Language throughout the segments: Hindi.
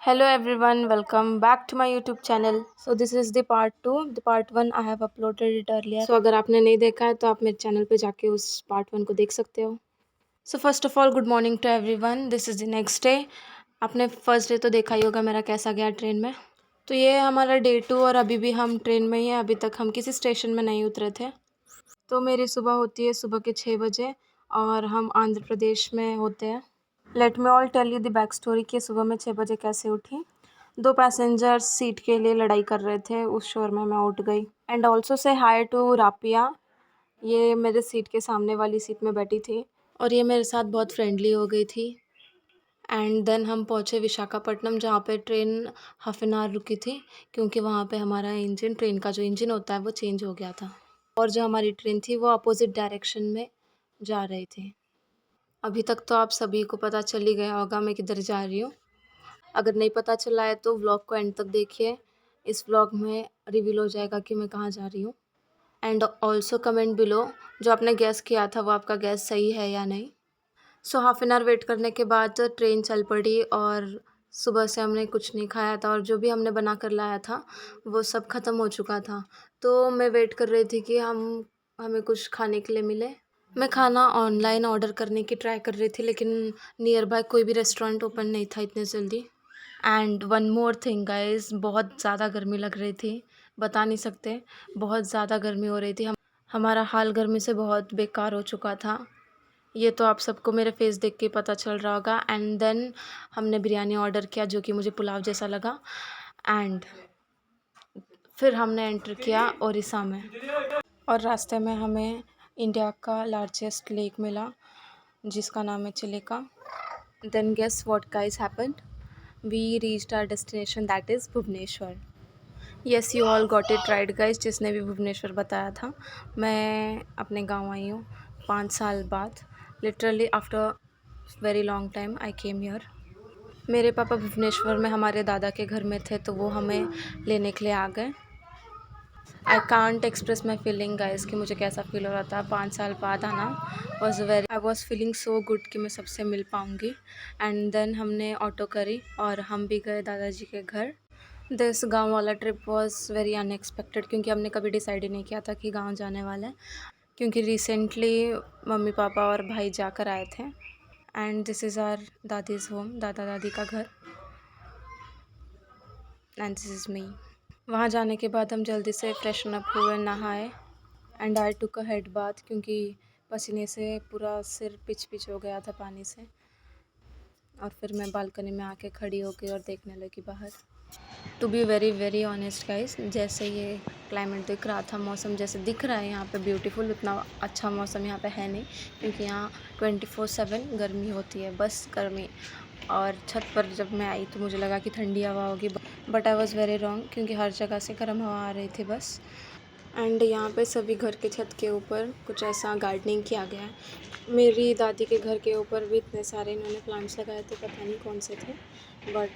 Hello everyone, welcome back to my YouTube channel. So this is the part 2. The part 1 I have uploaded it earlier. So अगर आपने नहीं देखा है तो आप मेरे चैनल पे जाके उस part 1 को देख सकते हो. So first of all, good morning to everyone. This is the next day. आपने फर्स्ट डे तो देखा ही होगा मेरा कैसा गया ट्रेन में. तो ये है हमारा डे 2 और अभी भी हम ट्रेन में ही हैं. अभी तक हम किसी स्टेशन में नहीं उतरे थे. तो मेरी सुबह होती है सुबह के 6 बजे और हम आंध्र प्रदेश में होते हैं. Let me all tell you the back story कि सुबह मैं 6 बजे कैसे उठी. 2 पैसेंजर्स सीट के लिए लड़ाई कर रहे थे, उस शोर में मैं उठ गई. And also say hi to रापिया. ये मेरे सीट के सामने वाली सीट में बैठी थी और ये मेरे साथ बहुत फ्रेंडली हो गई थी. एंड देन हम पहुँचे विशाखापट्टनम, जहाँ पे ट्रेन हाफ एन आवर रुकी थी क्योंकि वहाँ पे हमारा इंजन, ट्रेन का जो इंजन होता है वो चेंज हो गया था और जो हमारी ट्रेन थी वो अपोजिट डायरेक्शन में जा रही थी. अभी तक तो आप सभी को पता चल ही गया होगा मैं किधर जा रही हूँ. अगर नहीं पता चला है तो व्लॉग को एंड तक देखिए. इस व्लॉग में रिवील हो जाएगा कि मैं कहाँ जा रही हूँ. एंड ऑल्सो कमेंट बिलो जो आपने गैस किया था वो आपका गैस सही है या नहीं. So half an hour wait करने के बाद ट्रेन चल पड़ी और सुबह से हमने कुछ नहीं खाया था और जो भी हमने बना कर लाया था वो सब ख़त्म हो चुका था. तो मैं वेट कर रही थी कि हमें कुछ खाने के लिए मिले. मैं खाना ऑनलाइन ऑर्डर करने की ट्राई कर रही थी लेकिन नियर बाय कोई भी रेस्टोरेंट ओपन नहीं था इतने जल्दी. And one more thing guys, बहुत ज़्यादा गर्मी लग रही थी, बता नहीं सकते. बहुत ज़्यादा गर्मी हो रही थी. हमारा हाल गर्मी से बहुत बेकार हो चुका था. ये तो आप सबको मेरे फेस देख के पता चल रहा होगा. एंड देन हमने बिरयानी ऑर्डर किया जो कि मुझे पुलाव जैसा लगा. एंड फिर हमने एंटर किया ओडिशा में और रास्ते में हमें इंडिया का लार्जेस्ट लेक मिला जिसका नाम है Chilika. Then guess what guys happened. We reached our destination that is Bhubaneswar. Yes, you all got it right guys. जिसने भी भुवनेश्वर बताया था, मैं अपने गांव आई हूँ 5 साल बाद. Literally after very long time I came here. मेरे पापा भुवनेश्वर में हमारे दादा के घर में थे तो वो हमें लेने के लिए आ गए. I can't express my feeling guys कि मुझे कैसा फील हो रहा था 5 साल बाद आना. I was feeling so good कि मैं सबसे मिल पाऊँगी. एंड देन हमने ऑटो करी और हम भी गए दादाजी के घर. दिस गांव वाला ट्रिप वॉज वेरी अनएक्सपेक्टेड क्योंकि हमने कभी डिसाइड ही नहीं किया था कि गांव जाने वाले हैं क्योंकि रिसेंटली मम्मी पापा और भाई जाकर आए थे. And this is our dadi's home, दादा दादी का घर. And this is me. वहाँ जाने के बाद हम जल्दी से फ्रेशन अप हुए, नहाए. And I took a head bath क्योंकि पसीने से पूरा सिर पिच पिच हो गया था पानी से. और फिर मैं बालकनी में आके खड़ी हो गई और देखने लगी बाहर. To be very very honest guys, जैसे ये क्लाइमेट दिख रहा था, मौसम जैसे दिख रहा है यहाँ पे ब्यूटीफुल, उतना अच्छा मौसम यहाँ पे है नहीं क्योंकि यहाँ 24/7 गर्मी होती है, बस गर्मी. और छत पर जब मैं आई तो मुझे लगा कि ठंडी हवा होगी, but I was very wrong क्योंकि हर जगह से गर्म हवा आ रही थी बस. एंड यहाँ पे सभी घर के छत के ऊपर कुछ ऐसा गार्डनिंग किया गया है. मेरी दादी के घर के ऊपर भी इतने सारे इन्होंने प्लांट्स लगाए थे, पता नहीं कौन से थे बट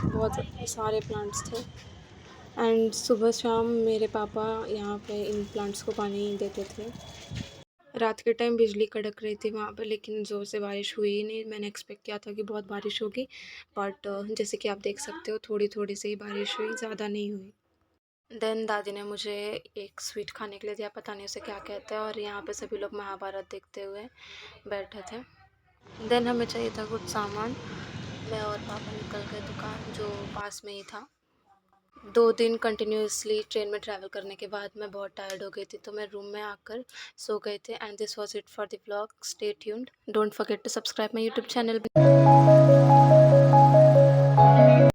बहुत सारे प्लांट्स थे. एंड सुबह शाम मेरे पापा यहाँ पे इन प्लांट्स को पानी देते थे. रात के टाइम बिजली कड़क रही थी वहाँ पे लेकिन ज़ोर से बारिश हुई ही नहीं. मैंने एक्सपेक्ट किया था कि बहुत बारिश होगी बट जैसे कि आप देख सकते हो थोड़ी थोड़ी सी ही बारिश हुई, ज़्यादा नहीं हुई. देन दादी ने मुझे एक स्वीट खाने के लिए दिया, पता नहीं उसे क्या कहते हैं. और यहाँ पे सभी लोग महाभारत देखते हुए बैठे थे. देन हमें चाहिए था कुछ सामान. मैं और पापा निकल गए दुकान जो पास में ही था. 2 दिन कंटिन्यूसली ट्रेन में ट्रैवल करने के बाद मैं बहुत टायर्ड हो गई थी तो मैं रूम में आकर सो गए थे. And this was it for the vlog. Stay tuned. Don't forget to subscribe my YouTube channel.